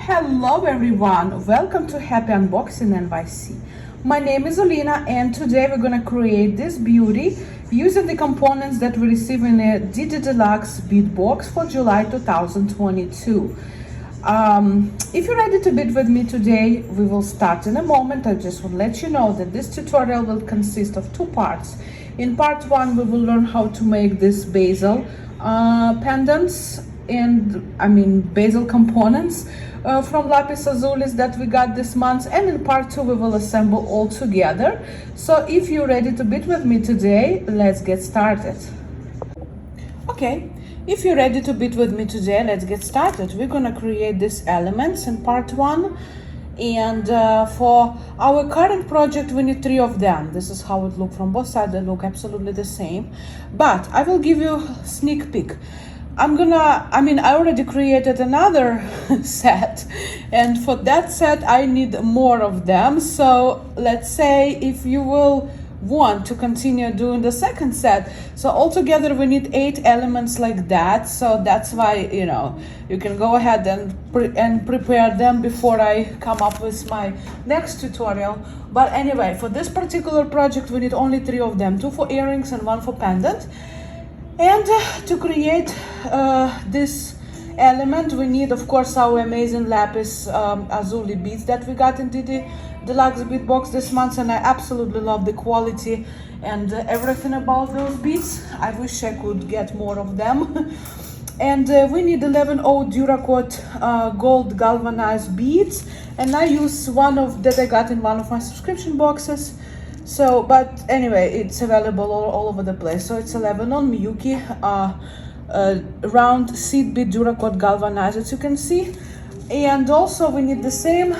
Hello everyone, welcome to Happy Unboxing NYC. My name is Alina and today we're going to create this beauty using the components that we receive in a Didi Deluxe bead box for July 2022. If you're ready to bead with me today, we will start in a moment. I just want to let you know that this tutorial will consist of two parts. In part one, we will learn how to make this bezel pendants and bezel components from lapis azulis that we got this month, and in part two we will assemble all together. So if you're ready to bead with me today, let's get started. Okay, if you're ready to bead with me today, let's get started. We're gonna create these elements in part one, and for our current project we need 3 of them. This is how it looks from both sides. They look absolutely the same, but I will give you a sneak peek. I already created another set, and for that set I need more of them. So let's say if you will want to continue doing the second set, so altogether we need 8 elements like that. So that's why, you can go ahead and prepare them before I come up with my next tutorial. But anyway, for this particular project we need only 3 of them, 2 for earrings and 1 for pendant. And to create this element, we need, of course, our amazing lapis azuli beads that we got in Didi Deluxe bead box this month, and I absolutely love the quality and everything about those beads. I wish I could get more of them. And we need 11/0 Diracoat gold galvanized beads, and I use one of that I got in one of my subscription boxes. So, but anyway, it's available all over the place. So it's 11 on miyuki round seed bead Diracoat galvanized, as you can see. And also we need the same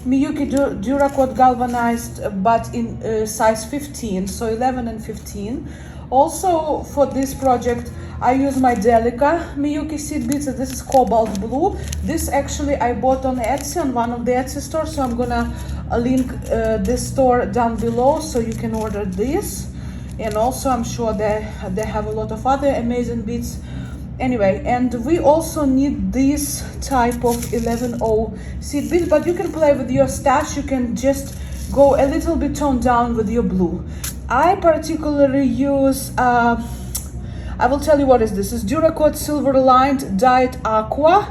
miyuki Diracoat galvanized, but in size 15, so 11 and 15. Also for this project I use my delica miyuki seed beads. So this is cobalt blue. This actually I bought on Etsy, on one of the Etsy stores, so I'm gonna link this store down below so you can order this. And also I'm sure they have a lot of other amazing beads. Anyway, and we also need this type of 11/0 seed bead, but you can play with your stash. You can just go a little bit toned down with your blue. I particularly use I will tell you what is this. Is Diracoat silverlined dyed aqua,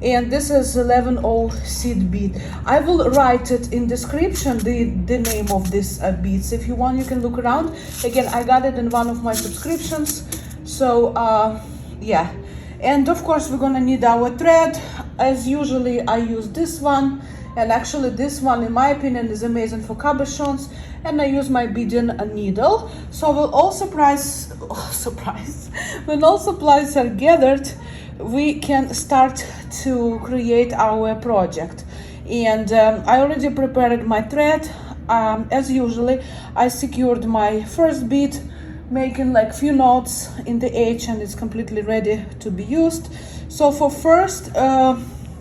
and this is 11/0 seed bead. I will write it in description, the name of this beads. If you want, you can look around. Again, I got it in one of my subscriptions. So yeah, and of course we're gonna need our thread. As usually I use this one, and actually this one in my opinion is amazing for cabochons, and I use my beading needle. So when all supplies are gathered, we can start to create our project. And I already prepared my thread. As usually, I secured my first bead, making like few knots in the edge, and it's completely ready to be used. So for first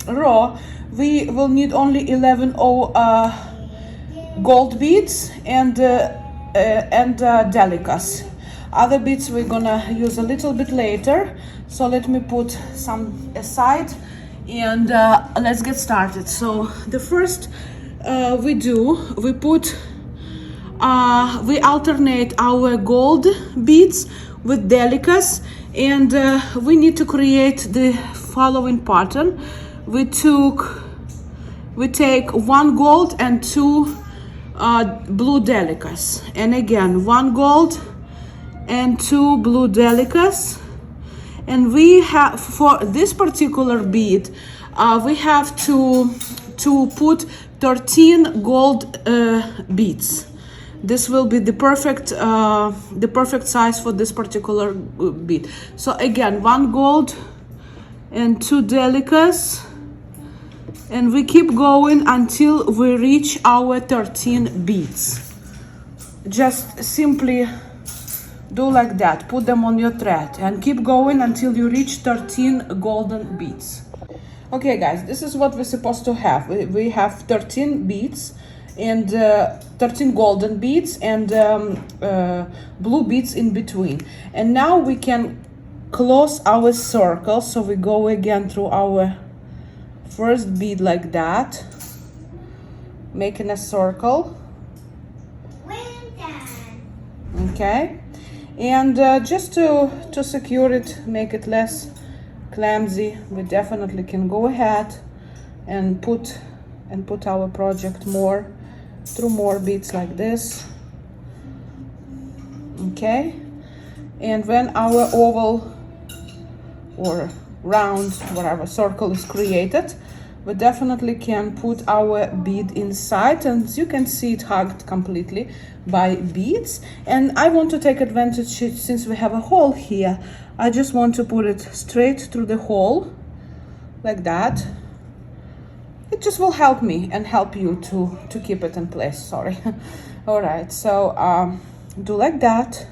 row, we will need only 11/0 gold beads and delicas. Other beads we're gonna use a little bit later. So let me put some aside, and let's get started. So the first we alternate our gold beads with delicas, and we need to create the following pattern. We take 1 gold and 2 blue delicas, and again 1 gold and 2 blue delicas. And we have, for this particular bead, we have to put 13 gold beads. This will be the perfect size for this particular bead. So again, 1 gold and 2 delicas, and we keep going until we reach our 13 beads. Just simply do like that, put them on your thread and keep going until you reach 13 golden beads. Okay guys, this is what we're supposed to have. We have 13 beads and 13 golden beads and blue beads in between. And now we can close our circle. So we go again through our first bead like that, making a circle. Okay, and just to secure it, make it less clumsy, we definitely can go ahead and put our project through more beads like this. Okay, and when our oval or round, whatever circle is created, we definitely can put our bead inside, and as you can see, it hugged completely by beads. And I want to take advantage, since we have a hole here, I just want to put it straight through the hole like that. It just will help me and help you to keep it in place. Sorry. All right, so do like that,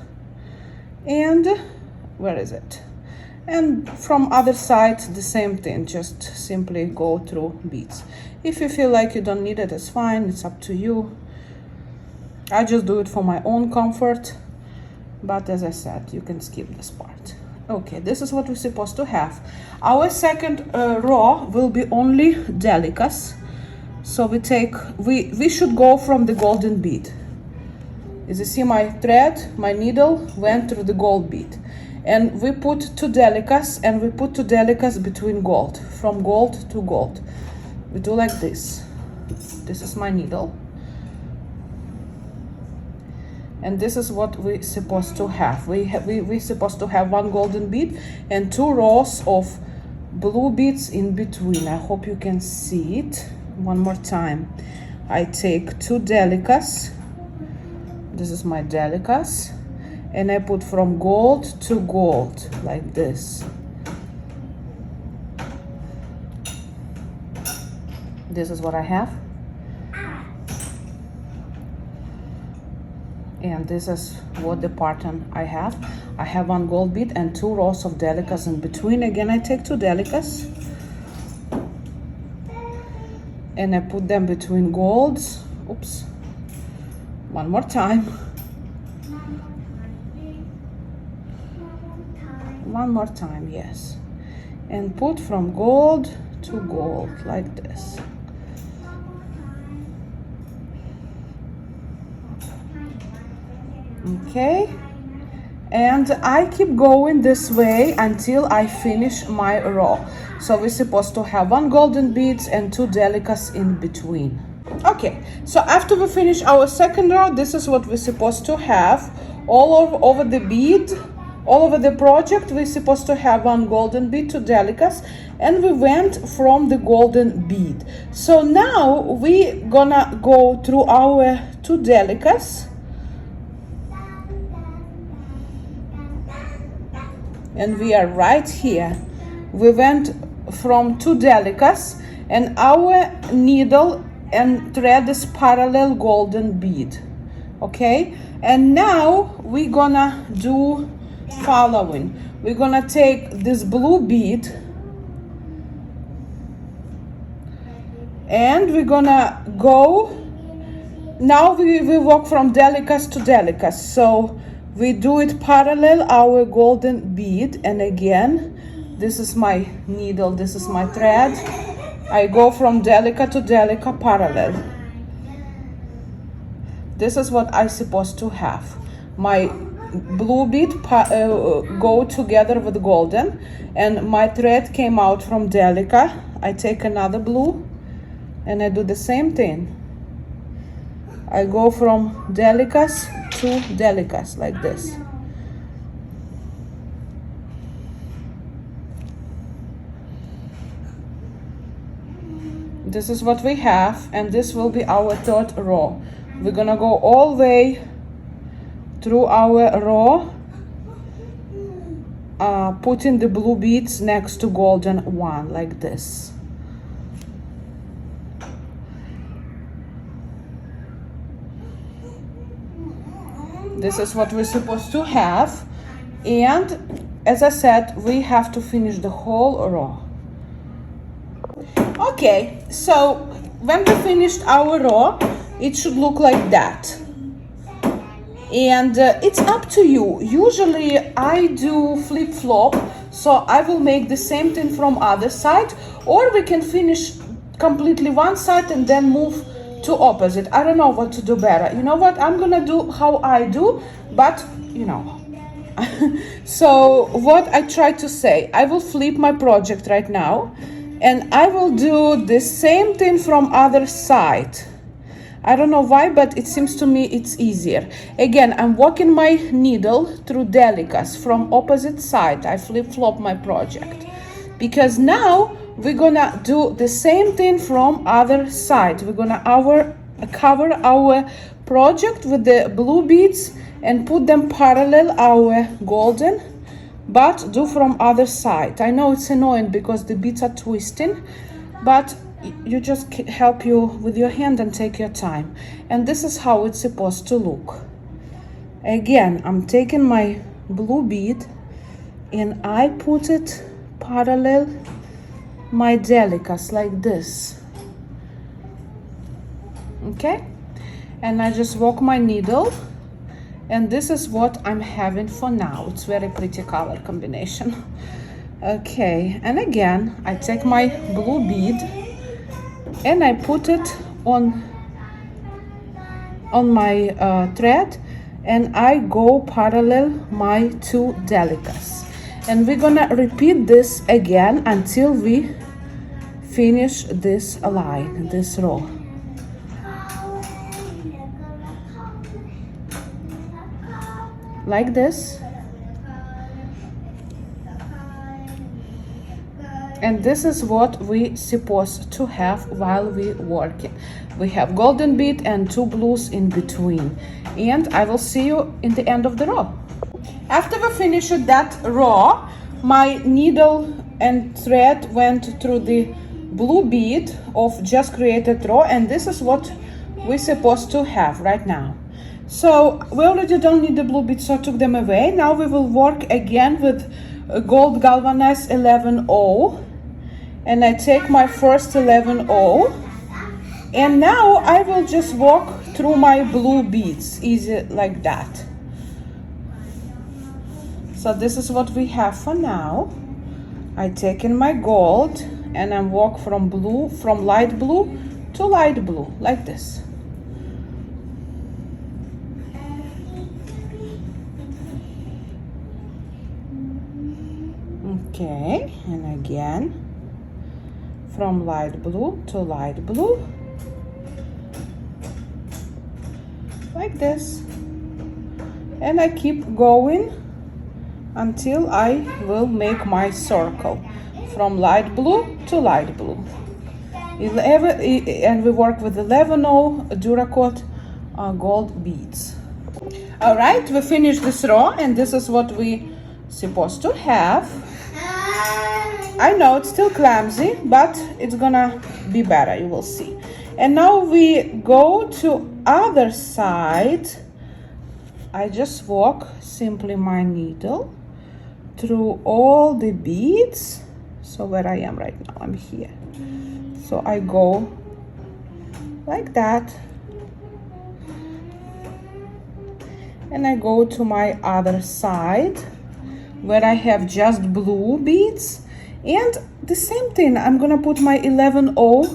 and where is it? And from other side, the same thing, just simply go through beads. If you feel like you don't need it, it's fine, it's up to you. I just do it for my own comfort, but as I said, you can skip this part. Okay, this is what we're supposed to have. Our second row will be only delicas. So we should go from the golden bead. As you see, my thread, my needle went through the gold bead. And we put 2 delicas, and we put 2 delicas between gold, from gold to gold. We do like this. This is my needle. And this is what we're supposed to have. We're supposed to have 1 golden bead and 2 rows of blue beads in between. I hope you can see it. One more time. I take 2 delicas. This is my delicas. And I put from gold to gold, like this. This is what I have. And this is what the pattern I have. I have 1 gold bead and 2 rows of delicas in between. Again, I take 2 delicas. And I put them between golds. Oops. One more time. One more time, yes. And put from gold to gold, like this. Okay. And I keep going this way until I finish my row. So we're supposed to have 1 golden beads and 2 delicas in between. Okay, so after we finish our second row, this is what we're supposed to have. All over the bead, all over the project, we're supposed to have 1 golden bead, 2 delicas, and we went from the golden bead. So now we're gonna go through our 2 delicas. And we are right here. We went from 2 delicas, and our needle and thread is parallel golden bead. Okay, and now we're gonna do following. We're gonna take this blue bead and we're gonna go. Now we walk from delicas to delicas, so we do it parallel our golden bead. And again, this is my needle, this is my thread. I go from delica to delica parallel. This is what I'm supposed to have. My blue bead go together with golden, and my thread came out from delica. I take another blue and I do the same thing. I go from delicas to delicas like this. This is what we have, and this will be our third row. We're gonna go all the way through our row, putting the blue beads next to golden one like this. This is what we're supposed to have, and as I said, we have to finish the whole row. Okay, so when we finished our row, it should look like that. And it's up to you. Usually I do flip-flop, So I will make the same thing from other side, or we can finish completely one side and then move to opposite. I don't know what to do better. You know what? I'm gonna do how I do, but you know. So what I try to say, I will flip my project right now and I will do the same thing from other side. I don't know why, but it seems to me it's easier. Again, I'm walking my needle through delicas from opposite side. I flip-flop my project because now we're gonna do the same thing from other side. We're gonna cover our project with the blue beads and put them parallel our golden, but do from other side. I know it's annoying because the beads are twisting, but you just help you with your hand and take your time. And this is how it's supposed to look. Again, I'm taking my blue bead and I put it parallel my delicas like this. Okay, and I just walk my needle, and this is what I'm having for now. It's very pretty color combination. Okay, and again I take my blue bead and I put it on my thread, and I go parallel my two delicas, and we're gonna repeat this again until we finish this line, this row. Like this. And this is what we supposed to have while we working. We have golden bead and two blues in between. And I will see you in the end of the row. After we finish that row, my needle and thread went through the blue bead of just created row, and this is what we're supposed to have right now. So we already don't need the blue beads, so I took them away. Now we will work again with gold galvanized 11-0, and I take my first 11-0, and now I will just walk through my blue beads, easy like that. So this is what we have for now. I take in my gold and I walk from light blue to light blue like this. Okay, and again from light blue to light blue like this, and I keep going until I will make my circle from light blue to light blue. And we work with 11-0 Diracoat gold beads. All right, we finished this row, and this is what we supposed to have. I know it's still clumsy, but it's gonna be better, you will see. And now we go to other side. I just walk simply my needle through all the beads. So where I am right now, I'm here. So I go like that, and I go to my other side where I have just blue beads, and the same thing, I'm gonna put my 11-0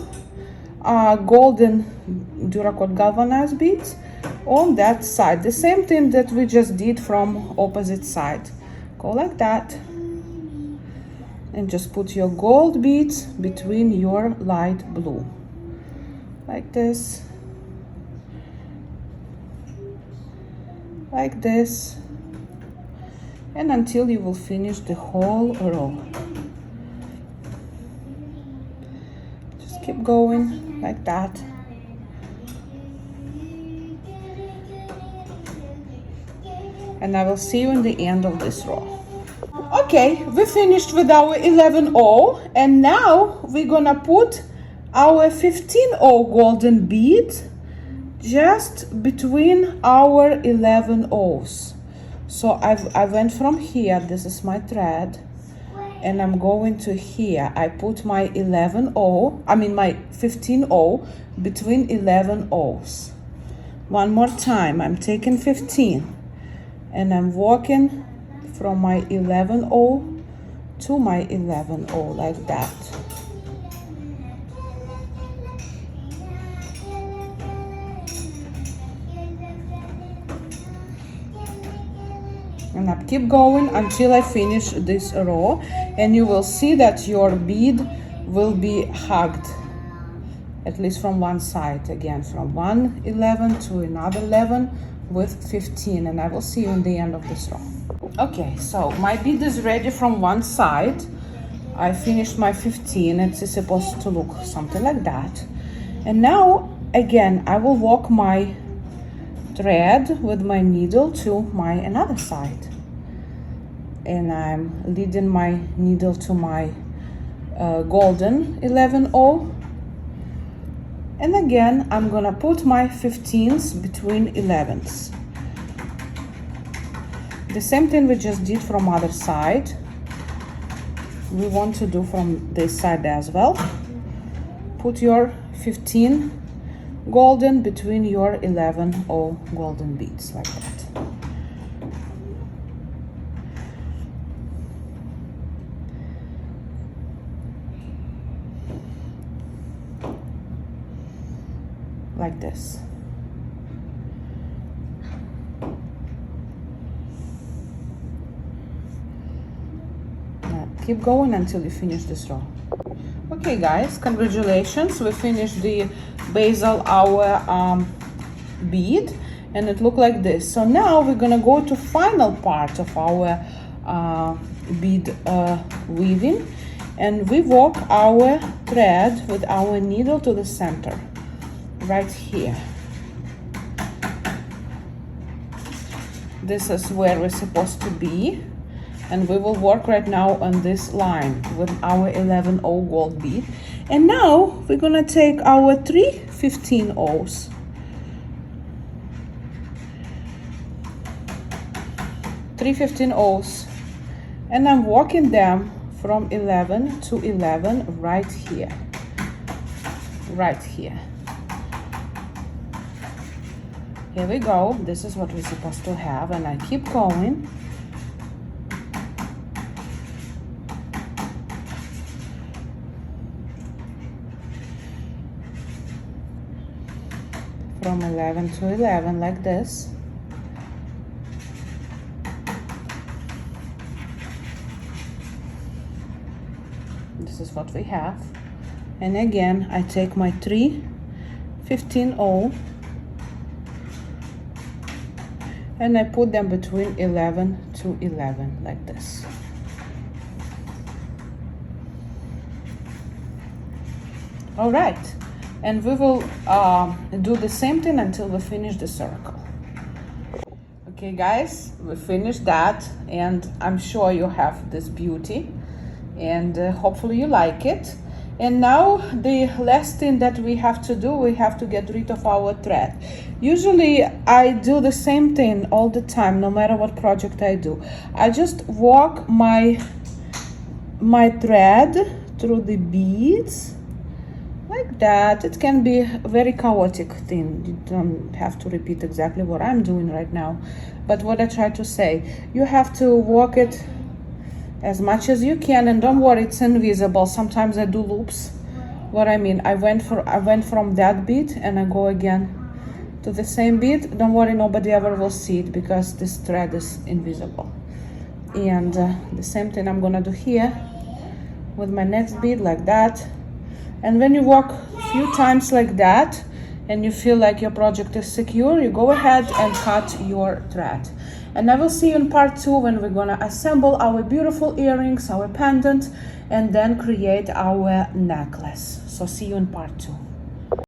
golden Diracoat galvanized beads on that side, the same thing that we just did from opposite side. Go like that, and just put your gold beads between your light blue like this, like this, and until you will finish the whole row. Just keep going like that. And I will see you in the end of this row. Okay, we finished with our 11-0, and now we're gonna put our 15-0 golden bead just between our 11-0s. So I went from here, this is my thread, and I'm going to here. I put my 15-0 between 11-0s. One more time, I'm taking 15 and I'm walking from my 11-0 to my 11O like that. And I keep going until I finish this row, and you will see that your bead will be hugged, at least from one side, again from one 11 to another 11 with 15, and I will see you in the end of this row. Okay, so my bead is ready from one side. I finished my 15. It's supposed to look something like that. And now again I will walk my thread with my needle to my another side, and I'm leading my needle to my golden 11O, and again I'm gonna put my 15s between 11s. The same thing we just did from other side, we want to do from this side as well. Put your 15 golden between your 11O golden beads like that. Like this. Now keep going until you finish this row. Okay guys, congratulations, we finished the basil hour bead, and it looked like this. So now we're gonna go to final part of our bead weaving, and we walk our thread with our needle to the center right here. This is where we're supposed to be, and we will work right now on this line with our 11O gold bead. And now we're gonna take our 3 15Os, and I'm walking them from 11 to 11 right here, right here. Here we go. This is what we're supposed to have, and I keep going. From 11 to 11 like this. This is what we have. And again, I take my 3 15O and I put them between 11 to 11 like this. All right, and we will do the same thing until we finish the circle. Okay guys, we finished that, and I'm sure you have this beauty, and hopefully you like it. And now the last thing that we have to do, we have to get rid of our thread. Usually I do the same thing all the time, no matter what project I do. I just walk my thread through the beads like that. It can be a very chaotic thing. You don't have to repeat exactly what I'm doing right now, but what I try to say, you have to walk it as much as you can, and don't worry, it's invisible. Sometimes I do loops. What I mean, I went from that bead and I go again to the same bead. Don't worry, nobody ever will see it because this thread is invisible. And the same thing I'm gonna do here with my next bead like that. And when you walk a few times like that and you feel like your project is secure, you go ahead and cut your thread. And I will see you in part 2 when we're gonna assemble our beautiful earrings, our pendant, and then create our necklace. So see you in part 2.